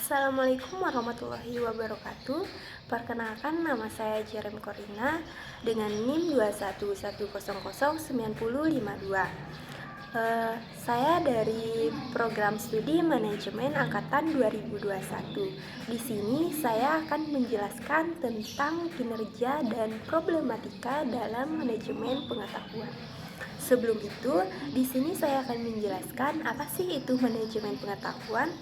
Assalamualaikum warahmatullahi wabarakatuh. Perkenalkan, nama saya Jerem Korina dengan NIM 211009052. Saya dari program studi manajemen angkatan 2021. Di sini saya akan menjelaskan tentang kinerja dan problematika dalam manajemen pengetahuan. Sebelum itu, di sini saya akan menjelaskan apa sih itu manajemen pengetahuan.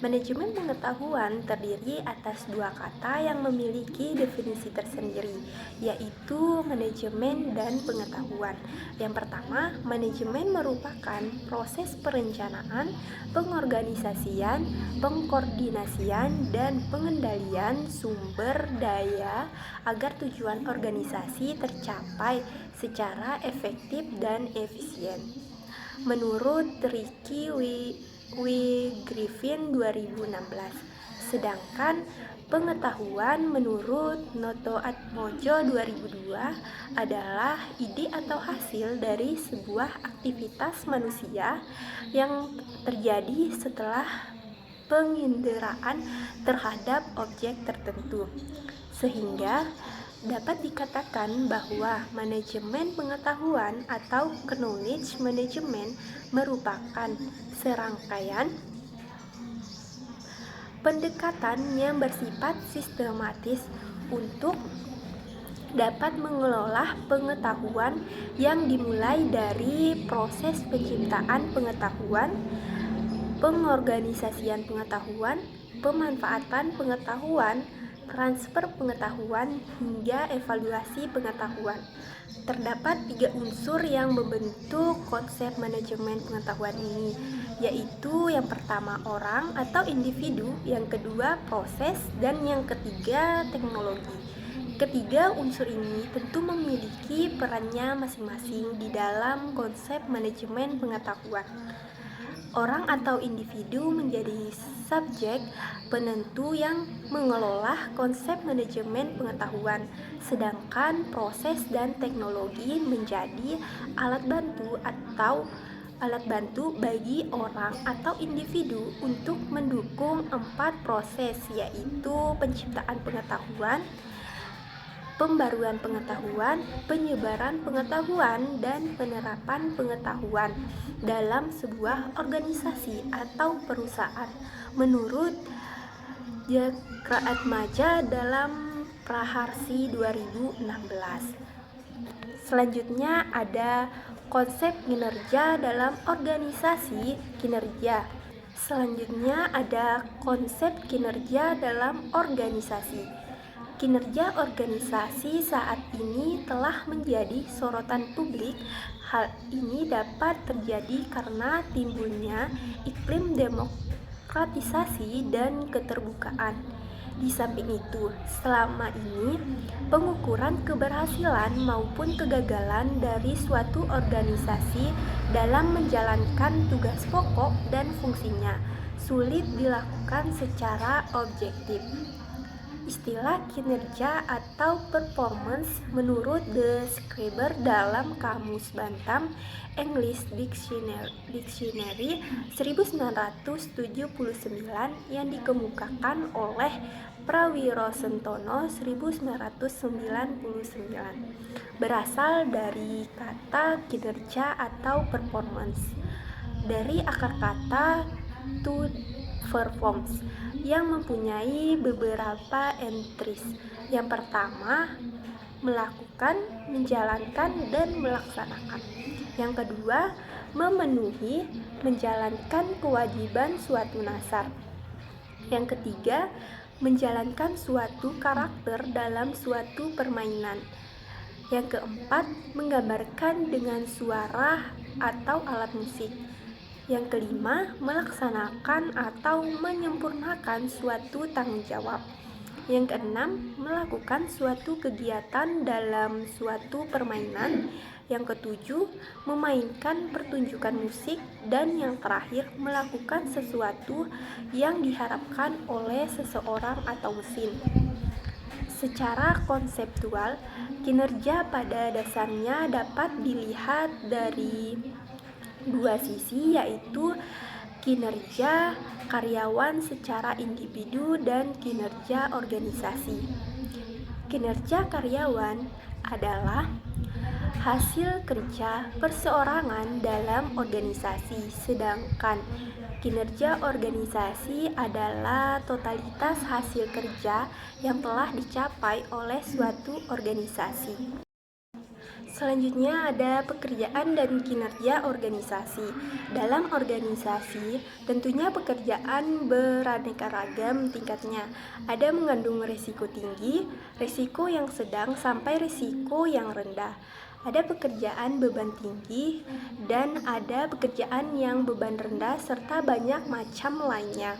Manajemen pengetahuan terdiri atas dua kata yang memiliki definisi tersendiri, yaitu manajemen dan pengetahuan. Yang pertama, manajemen merupakan proses perencanaan, pengorganisasian, pengkoordinasian, dan pengendalian sumber daya agar tujuan organisasi tercapai secara efektif dan efisien. Menurut Ricky Griffin 2016. Sedangkan pengetahuan menurut Noto Atmojo 2002 adalah ide atau hasil dari sebuah aktivitas manusia yang terjadi setelah penginderaan terhadap objek tertentu, sehingga dapat dikatakan bahwa manajemen pengetahuan atau knowledge management merupakan serangkaian pendekatan yang bersifat sistematis untuk dapat mengelola pengetahuan yang dimulai dari proses penciptaan pengetahuan, pengorganisasian pengetahuan, pemanfaatan pengetahuan, transfer pengetahuan, hingga evaluasi pengetahuan. Terdapat 3 unsur yang membentuk konsep manajemen pengetahuan ini, yaitu yang pertama orang atau individu, yang kedua proses, dan yang ketiga teknologi. Ketiga unsur ini tentu memiliki perannya masing-masing di dalam konsep manajemen pengetahuan. Orang atau individu menjadi subjek penentu yang mengelola konsep manajemen pengetahuan, sedangkan proses dan teknologi menjadi alat bantu bagi orang atau individu untuk mendukung 4 proses, yaitu penciptaan pengetahuan, pembaruan pengetahuan, penyebaran pengetahuan, dan penerapan pengetahuan dalam sebuah organisasi atau perusahaan menurut Atmaja dalam Praharsi 2016. Selanjutnya ada konsep kinerja dalam organisasi kinerja. Selanjutnya ada konsep kinerja dalam organisasi. Kinerja organisasi saat ini telah menjadi sorotan publik. Hal ini dapat terjadi karena timbulnya iklim demokratisasi dan keterbukaan. Di samping itu, selama ini pengukuran keberhasilan maupun kegagalan dari suatu organisasi dalam menjalankan tugas pokok dan fungsinya sulit dilakukan secara objektif. Istilah kinerja atau performance menurut The Scriber dalam Kamus Bantam English Dictionary 1979 yang dikemukakan oleh Prawirosentono 1999 berasal dari kata kinerja atau performance dari akar kata to performs yang mempunyai beberapa entries. Yang pertama, melakukan, menjalankan, dan melaksanakan. Yang kedua, memenuhi, menjalankan kewajiban suatu nasab. Yang ketiga, menjalankan suatu karakter dalam suatu permainan. Yang keempat, menggambarkan dengan suara atau alat musik. Yang kelima, melaksanakan atau menyempurnakan suatu tanggung jawab. Yang keenam, melakukan suatu kegiatan dalam suatu permainan. Yang ketujuh, memainkan pertunjukan musik. Dan yang terakhir, melakukan sesuatu yang diharapkan oleh seseorang atau mesin. Secara konseptual, kinerja pada dasarnya dapat dilihat dari dua sisi, yaitu kinerja karyawan secara individu dan kinerja organisasi. Kinerja karyawan adalah hasil kerja perseorangan dalam organisasi, sedangkan kinerja organisasi adalah totalitas hasil kerja yang telah dicapai oleh suatu organisasi. Selanjutnya ada pekerjaan dan kinerja organisasi. Dalam organisasi, tentunya pekerjaan beraneka ragam tingkatnya. Ada mengandung risiko tinggi, risiko yang sedang, sampai risiko yang rendah. Ada pekerjaan beban tinggi dan ada pekerjaan yang beban rendah serta banyak macam lainnya.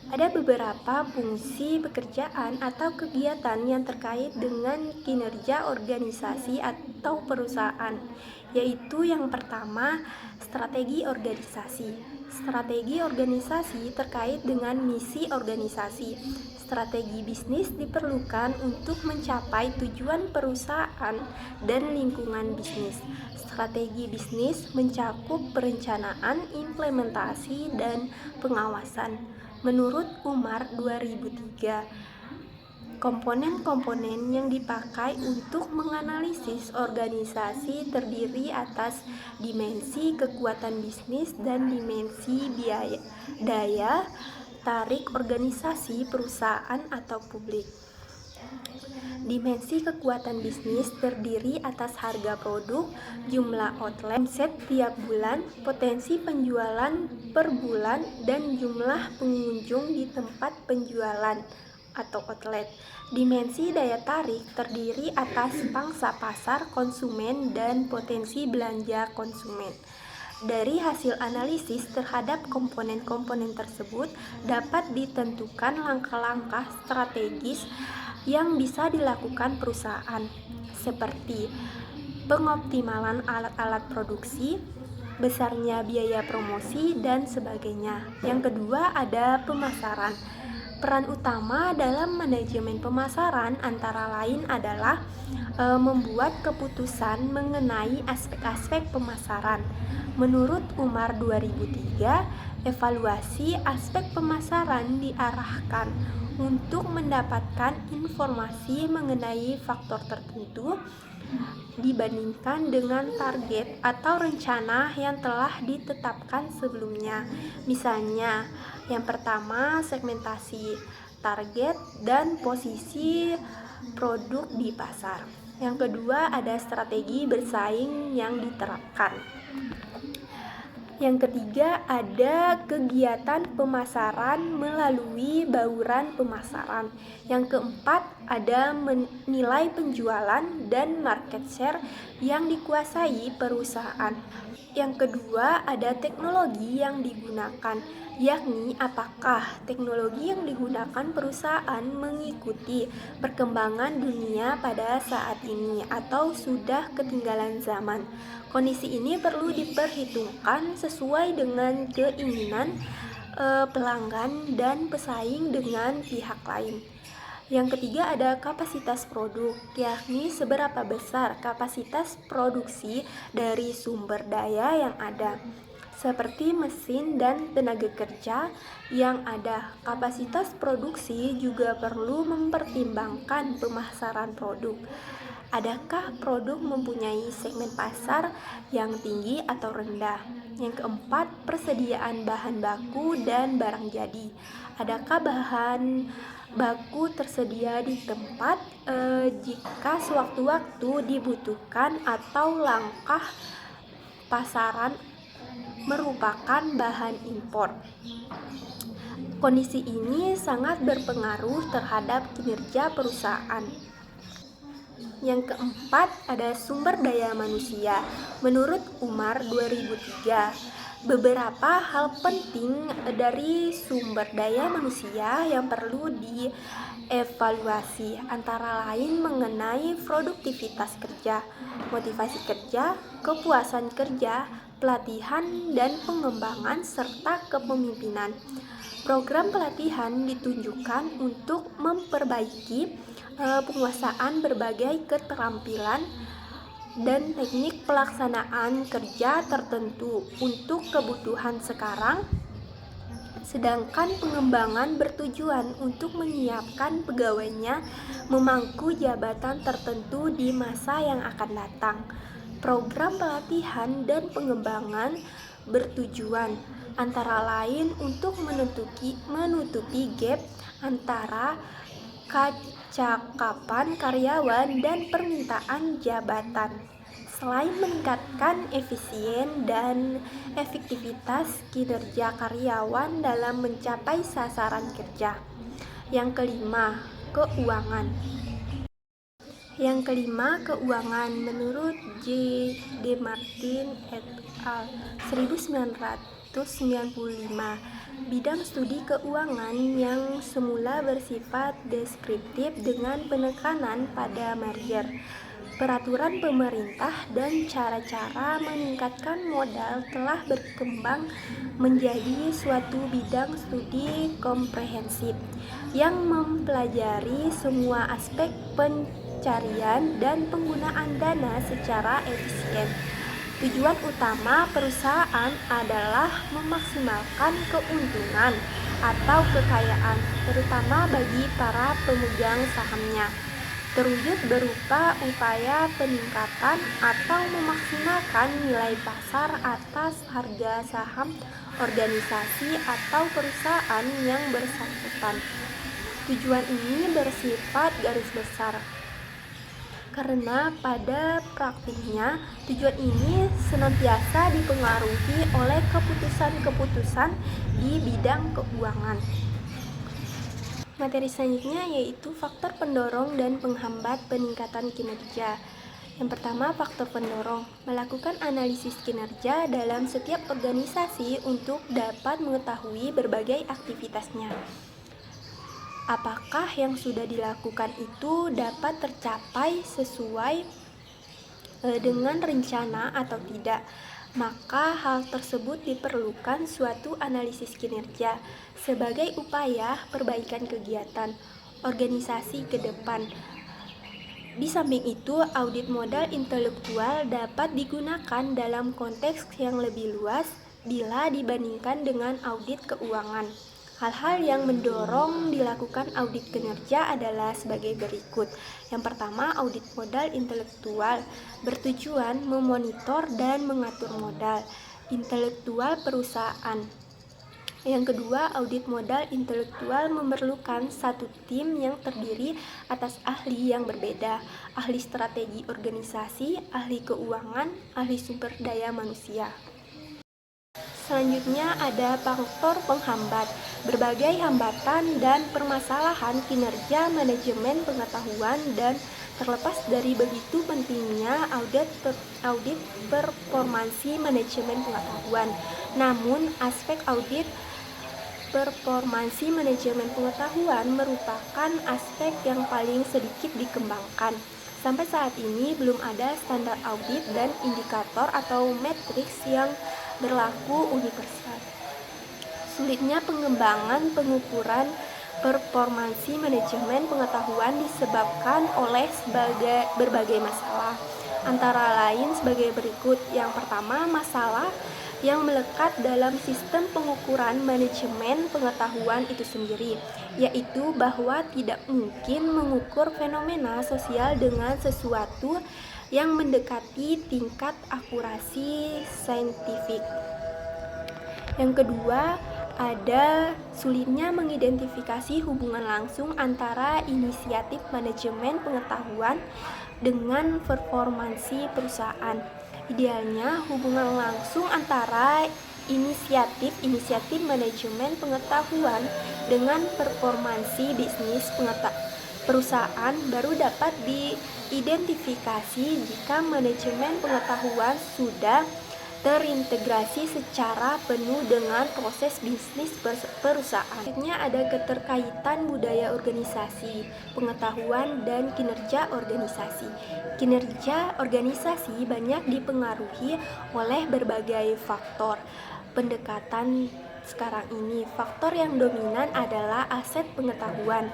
Ada beberapa fungsi pekerjaan atau kegiatan yang terkait dengan kinerja organisasi atau perusahaan, yaitu yang pertama, strategi organisasi. Strategi organisasi terkait dengan misi organisasi. Strategi bisnis diperlukan untuk mencapai tujuan perusahaan dan lingkungan bisnis. Strategi bisnis mencakup perencanaan, implementasi, dan pengawasan. Menurut Umar 2003, komponen-komponen yang dipakai untuk menganalisis organisasi terdiri atas dimensi kekuatan bisnis dan dimensi daya tarik organisasi perusahaan atau publik. Dimensi kekuatan bisnis terdiri atas harga produk, jumlah outlet, omset tiap bulan, potensi penjualan per bulan, dan jumlah pengunjung di tempat penjualan atau outlet. Dimensi daya tarik terdiri atas pangsa pasar konsumen dan potensi belanja konsumen. Dari hasil analisis terhadap komponen-komponen tersebut dapat ditentukan langkah-langkah strategis yang bisa dilakukan perusahaan, seperti pengoptimalan alat-alat produksi, besarnya biaya promosi, dan sebagainya. Yang kedua ada pemasaran. Peran utama dalam manajemen pemasaran antara lain adalah membuat keputusan mengenai aspek-aspek pemasaran. Menurut Umar 2003, evaluasi aspek pemasaran diarahkan untuk mendapatkan informasi mengenai faktor tertentu dibandingkan dengan target atau rencana yang telah ditetapkan sebelumnya. Misalnya, yang pertama segmentasi target dan posisi produk di pasar. Yang kedua ada strategi bersaing yang diterapkan. Yang ketiga ada kegiatan pemasaran melalui bauran pemasaran. Yang keempat ada nilai penjualan dan market share yang dikuasai perusahaan. Yang kedua ada teknologi yang digunakan, yakni apakah teknologi yang digunakan perusahaan mengikuti perkembangan dunia pada saat ini atau sudah ketinggalan zaman. Kondisi ini perlu diperhitungkan sesuai dengan keinginan pelanggan dan pesaing dengan pihak lain. Yang ketiga ada kapasitas produk, yakni seberapa besar kapasitas produksi dari sumber daya yang ada, seperti mesin dan tenaga kerja yang ada. Kapasitas produksi juga perlu mempertimbangkan pemasaran produk. Adakah produk mempunyai segmen pasar yang tinggi atau rendah? Yang keempat, persediaan bahan baku dan barang jadi. Adakah bahan baku tersedia di tempat jika sewaktu-waktu dibutuhkan atau langkah pasaran merupakan bahan impor? Kondisi ini sangat berpengaruh terhadap kinerja perusahaan. Yang keempat ada sumber daya manusia. Menurut Umar 2003, beberapa hal penting dari sumber daya manusia yang perlu dievaluasi antara lain mengenai produktivitas kerja, motivasi kerja, kepuasan kerja, pelatihan dan pengembangan serta kepemimpinan. Program pelatihan ditunjukkan untuk memperbaiki penguasaan berbagai keterampilan dan teknik pelaksanaan kerja tertentu untuk kebutuhan sekarang Sedangkan pengembangan bertujuan untuk menyiapkan pegawainya memangku jabatan tertentu di masa yang akan datang. Program pelatihan dan pengembangan bertujuan antara lain untuk menutupi gap antara kecakapan karyawan dan permintaan jabatan. Selain meningkatkan efisien dan efektivitas kinerja karyawan dalam mencapai sasaran kerja. Yang kelima, keuangan. Menurut J. Demartini et al. 1995, bidang studi keuangan yang semula bersifat deskriptif dengan penekanan pada merger, peraturan pemerintah, dan cara-cara meningkatkan modal telah berkembang menjadi suatu bidang studi komprehensif yang mempelajari semua aspek pencarian dan penggunaan dana secara efisien. Tujuan utama perusahaan adalah memaksimalkan keuntungan atau kekayaan, terutama bagi para pemegang sahamnya, terwujud berupa upaya peningkatan atau memaksimalkan nilai pasar atas harga saham organisasi atau perusahaan yang bersangkutan. Tujuan ini bersifat garis besar, karena pada praktiknya tujuan ini senantiasa dipengaruhi oleh keputusan-keputusan di bidang keuangan. Materi selanjutnya yaitu faktor pendorong dan penghambat peningkatan kinerja. Yang pertama, faktor pendorong, melakukan analisis kinerja dalam setiap organisasi untuk dapat mengetahui berbagai aktivitasnya. Apakah yang sudah dilakukan itu dapat tercapai sesuai dengan rencana atau tidak? Maka hal tersebut diperlukan suatu analisis kinerja sebagai upaya perbaikan kegiatan organisasi ke depan. Di samping itu, audit modal intelektual dapat digunakan dalam konteks yang lebih luas bila dibandingkan dengan audit keuangan. Hal-hal yang mendorong dilakukan audit kinerja adalah sebagai berikut. Yang pertama, audit modal intelektual bertujuan memonitor dan mengatur modal intelektual perusahaan. Yang kedua, audit modal intelektual memerlukan satu tim yang terdiri atas ahli yang berbeda, ahli strategi organisasi, ahli keuangan, ahli sumber daya manusia. Selanjutnya ada faktor penghambat. Berbagai hambatan dan permasalahan kinerja manajemen pengetahuan dan terlepas dari begitu pentingnya audit performansi manajemen pengetahuan. Namun, aspek audit performansi manajemen pengetahuan merupakan aspek yang paling sedikit dikembangkan. Sampai saat ini belum ada standar audit dan indikator atau matriks yang berlaku universal. Sulitnya pengembangan pengukuran performansi manajemen pengetahuan disebabkan oleh berbagai masalah, antara lain sebagai berikut. Yang pertama, masalah yang melekat dalam sistem pengukuran manajemen pengetahuan itu sendiri, yaitu bahwa tidak mungkin mengukur fenomena sosial dengan sesuatu yang mendekati tingkat akurasi saintifik. Yang kedua, ada sulitnya mengidentifikasi hubungan langsung antara inisiatif manajemen pengetahuan dengan performansi perusahaan. Idealnya, hubungan langsung antara inisiatif manajemen pengetahuan dengan performansi bisnis perusahaan baru dapat diidentifikasi jika manajemen pengetahuan sudah terintegrasi secara penuh dengan proses bisnis perusahaan. Selanjutnya ada keterkaitan budaya organisasi, pengetahuan, dan kinerja organisasi. Kinerja organisasi banyak dipengaruhi oleh berbagai faktor. Pendekatan sekarang ini, faktor yang dominan adalah aset pengetahuan.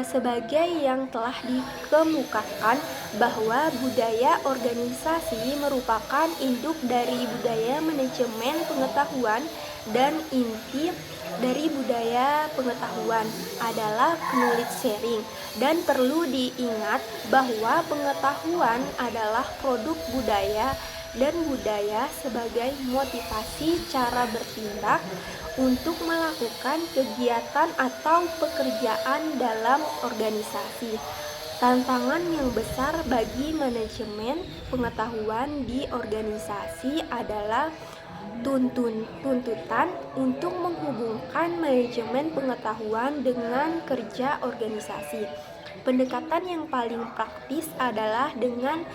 Sebagai yang telah dikemukakan bahwa budaya organisasi merupakan induk dari budaya manajemen pengetahuan dan inti dari budaya pengetahuan adalah knowledge sharing, dan perlu diingat bahwa pengetahuan adalah produk budaya dan budaya sebagai motivasi cara bertindak untuk melakukan kegiatan atau pekerjaan dalam organisasi. Tantangan yang besar bagi manajemen pengetahuan di organisasi adalah tuntutan untuk menghubungkan manajemen pengetahuan dengan kerja organisasi. Pendekatan yang paling praktis adalah dengan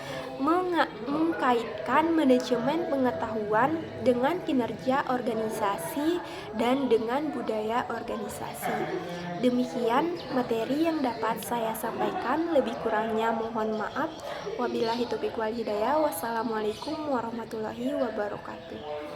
mengkaitkan manajemen pengetahuan dengan kinerja organisasi dan dengan budaya organisasi. Demikian materi yang dapat saya sampaikan, lebih kurangnya mohon maaf. Wabillahi taufiq wal hidayah. Wassalamualaikum warahmatullahi wabarakatuh.